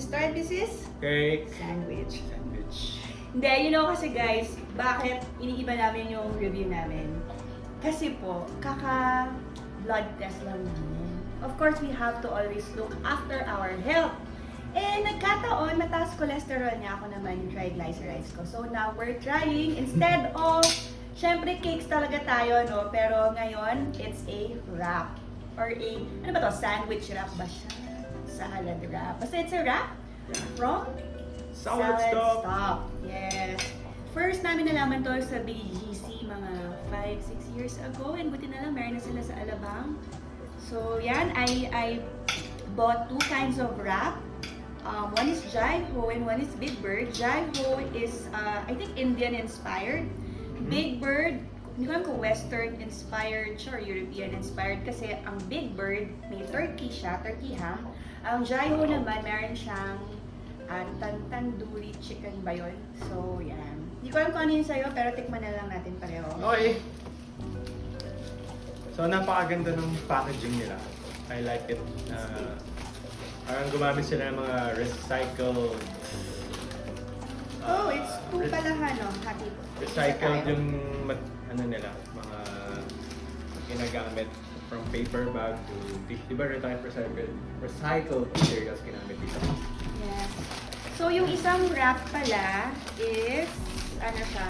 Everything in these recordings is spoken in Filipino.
start this is Cake. sandwich. Sandwich. Hindi, you know kasi guys, bakit iniiba namin yung review namin? Kasi po, blood test lang namin. Of course, we have to always look after our health. Eh, nagkataon, mataas cholesterol niya, ako naman yung triglycerides ko. So now, we're trying, instead of, syempre cakes talaga tayo, no? Pero ngayon, it's a wrap. Or a, ano ba to? Sandwich wrap ba siya? Salad wrap. Basta it's a wrap from SaladStop. Yes. First namin nalaman to sa BGC mga 5-6 years ago. And buti na lang, meron na sila sa Alabang. So, yan. I bought 2 kinds of wrap. One is Jai Ho and one is Big Bird. Jai Ho is, I think, Indian-inspired. Big Bird, hindi ko alam kung Western-inspired siya or European-inspired kasi ang Big Bird, may turkey siya, turkey ham. Ang Jai Ho naman, meron siyang tandoori chicken ba yun? So, yan. Hindi ko alam kung ano yun sa'yo, pero tikman na lang natin pareho. Okay. So, napakaganda ng packaging nila. I like it. Parang gumamit sila ng mga recycled... Oh, it's 2 pala no? Hati. Recycled yung ano nila, mga ginagamit from paper bag to... Di ba rin tayo recycled materials ginamit dito? Yes. So, yung isang wrap pala is, ano siya,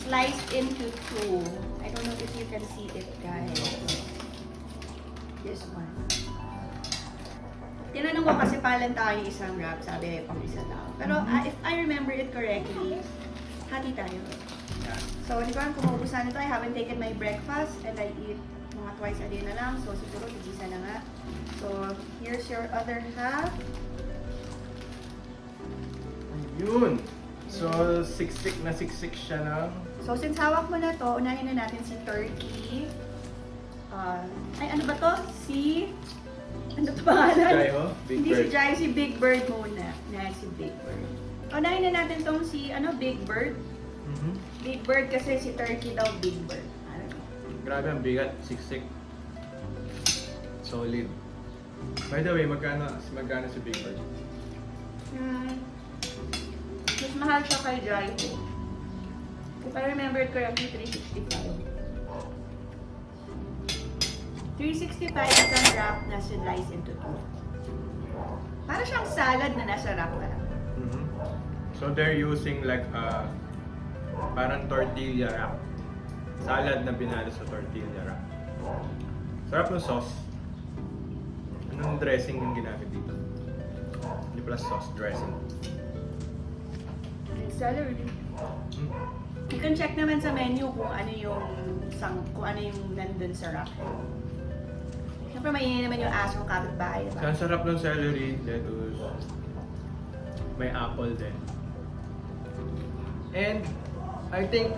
sliced into 2. I don't know if you can see it, guys. This one. Tinanong ko kasi palan tayo yung isang wrap, sabi pang isa daw. Pero if I remember it correctly, hati tayo. Yeah. So, hindi ko alam kung maubusan nito. I haven't taken my breakfast and I eat mga twice a day na lang. So, siguro tigisa na nga. So, here's your other half. Yun! So, siksik na siksik siya ng... So, since hawak mo na to, unahin na natin si turkey. Ay, ano ba to? Ano to pangalan? Jai Ho? Big Hindi Bird. si Jai, si Big Bird muna. Si Big Bird. Unahin na natin tong si, Big Bird. Big Bird kasi si turkey daw Big Bird. Grabe ang bigat, siksik. Solid. By the way, magkano si Big Bird? Mas mahal siya kay Jai Ho. If I remember it correctly, 365. 365 is ang wrap na slice into 2. Para siyang salad na nasa wrap ka. So they're using like parang tortilla wrap. Salad na binalo sa tortilla wrap. Sarap ng sauce. Anong dressing yung ginamit dito? Hindi pala sauce, dressing. Celery. You can check naman sa menu kung ano yung nandun sa wrap. Siyempre maingay naman yung aso ng kapitbahay, diba? Ang sarap ng celery, lettuce. May apple din. And I think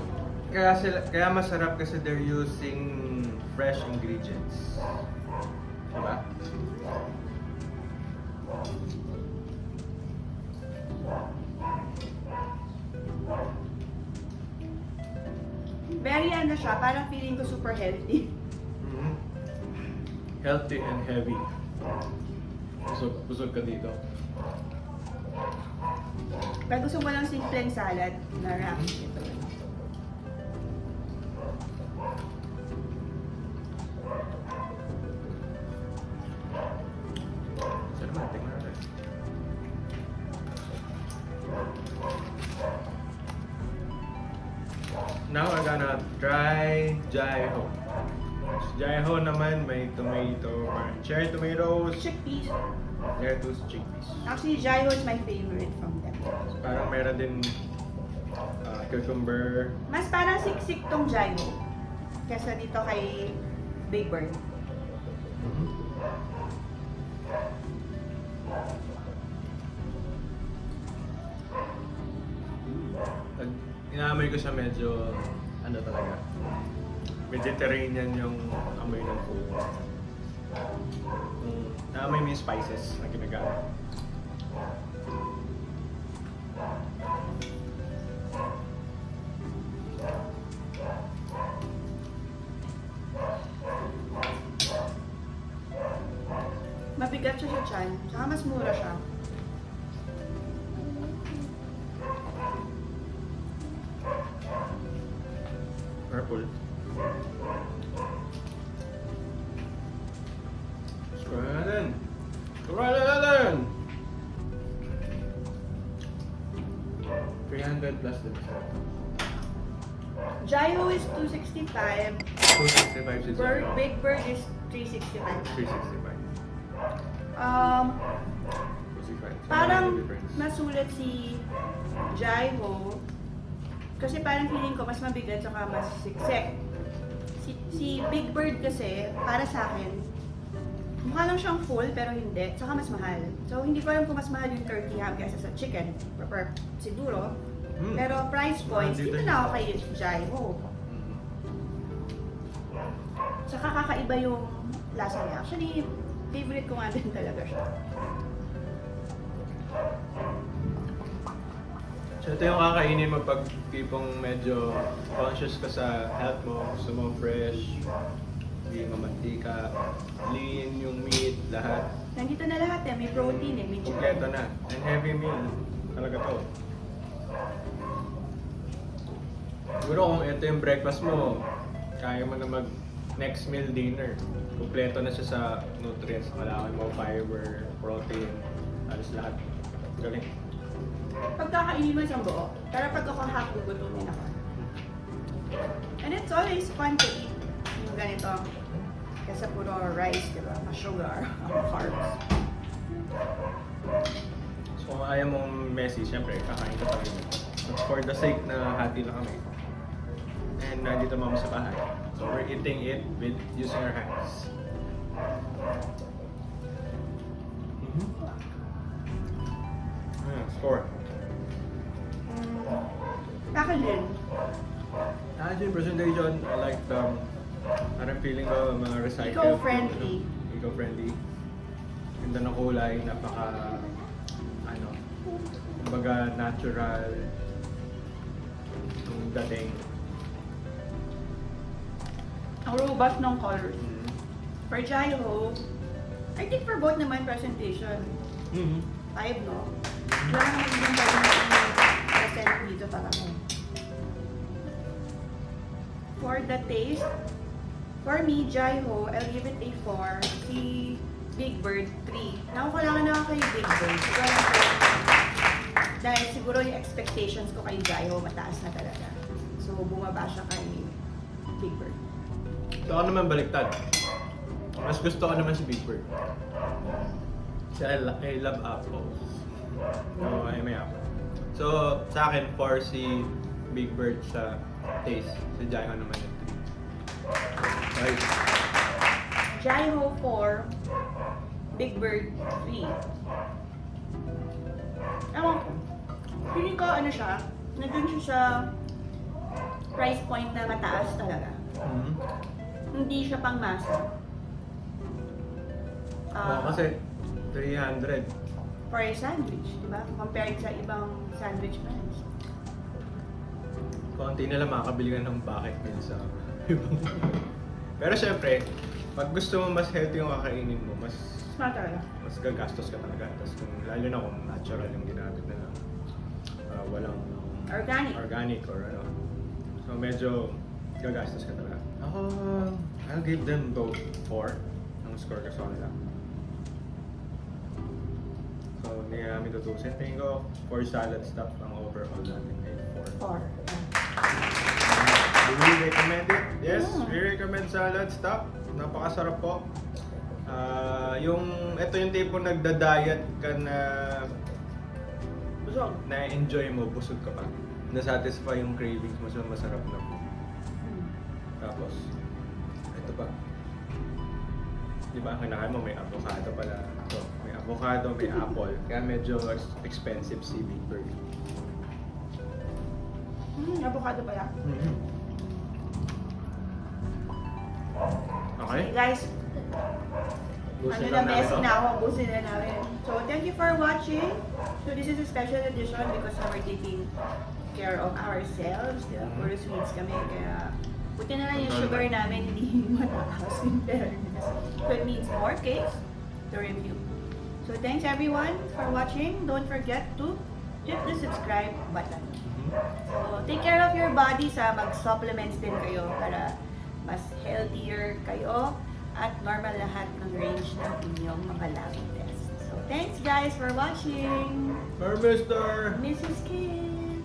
kaya masarap kasi they're using fresh ingredients. Diba? Very ano siya, parang feeling ko super healthy. Healthy and heavy. Busog ka dito. Pag gusto mo lang simpleng salad na wrap, ito. Saan naman? Tingnan natin. Now we're gonna try Jai Ho. Jai Ho naman may tomato, parang cherry tomatoes, Chickpeas. lettuce, chickpeas. Actually, Jai Ho is my favorite from them. Parang meron din cucumber. Mas parang siksik tong Jai Ho kesa dito kay Big Bird. Pag inaamoy ko siya medyo ano talaga, Mediterranean yung amoy ng food. Naamoy mo yung spices na ginagamit. mabigat siya sa tiyan. Saka mas mura siya. Purple. Score na natin. Score na natin! 300 plus din siya. Jaiho is 265. 265 si Jaiho. Big Bird is 365. 365. 265. Parang So, difference. masulat si Jaiho kasi parang feeling ko mas mabigat saka mas siksik. Si Big Bird kasi, para sa akin, mukha lang siyang full pero hindi, saka mas mahal. So hindi ko alam kung mas mahal yung turkey ham kaysa sa chicken, proper siguro. Pero price points, dito na ako kay Jaiho. Saka kakaiba yung lasa niya. Actually, favorite ko nga din talaga siya. So ito yung kakainin mo pag tipong medyo conscious ka sa health mo, gusto mo fresh, hindi mamantika, lean yung meat, lahat. Nandito na lahat eh, may protein eh, may chicken. Kompleto na. And heavy meal. Talaga to. Siguro kung ito yung breakfast mo, kaya mo na mag next meal dinner. Kompleto na siya sa nutrients. Kailangan mo fiber, protein, alas lahat. Galing. Pagkakainin mo siyang buo, pero pag ako half, gugutumin ako. And it's always fun to eat yung ganito. Kasi puro rice, di ba? Sugar, carbs. So kung ayaw mong messy, syempre kakain ka pa rin. But for the sake na hati lang kami. And nandito mama sa bahay. So we're eating it with using our hands. Score. Akin din. Yung presentation, I like parang feeling ko mga recycled. Eco-friendly. Eco-friendly. Ganda ng kulay, kumbaga natural. Yung dating. Ang robust ng colors. For Jaiho, I think for both naman presentation, 5 no? Wala naman yung present dito talaga. For the taste, for me, Jaiho, I'll give it a 4. Si Big Bird, 3. Nakukulangan na ako kay Big Bird. Dahil siguro yung expectations ko kay Jaiho mataas na talaga. So, bumaba siya kay Big Bird. So ako naman baliktad. Mas gusto ko naman si Big Bird. Kasi I love apples. No, ay may apple. So sa akin, 4 si Big Bird sa taste. Si Jaiho naman yung 3. Right. Jaiho 4, Big Bird 3. Ewan ko. Feeling ko ano siya, nandun siya sa price point na mataas talaga. Hindi siya pang masa. Kasi 300. For a sandwich, di ba? Compared sa ibang sandwich brands. Konti na lang makakabili ka ng bucket meal sa ibang. Pero syempre, pag gusto mo mas healthy yung kakainin mo, mas Smart talaga. mas gagastos ka talaga. Tapos lalo na kung natural yung ginamit nila. Walang organic or ano. So medyo gagastos ka talaga. I'll give them both 4 ang score ko sa kanila. So hindi namin tutusin. Tingin ko for SaladStop ang overall natin ay 4. 4. Do we recommend it? Yes, we recommend SaladStop. Napakasarap po. Ito yung tipo nagda-diet ka na Busog. na-enjoy mo, busog ka pa. Na-satisfy yung cravings mo sa masarap na food. Tapos, ito pa. Di ba, kinakain mo, may avocado pala. So, may avocado, may apple. Kaya medyo expensive si Big Bird. Avocado pala. Okay? Guys, Busin ano na lang namin messy to. na ako, busin na namin. So, thank you for watching. So, this is a special edition because we're taking care of ourselves. Diba? Puro sweets kami, kaya buti na lang yung sugar namin hindi mataas in fairness. So, it means more cakes to to review. So thanks everyone for watching. Don't forget to hit the subscribe button. So take care of your body mag-supplements din kayo para mas healthier kayo at normal lahat ng range ng inyong mga lab tests. So thanks guys for watching. Mr. Mrs. Kim.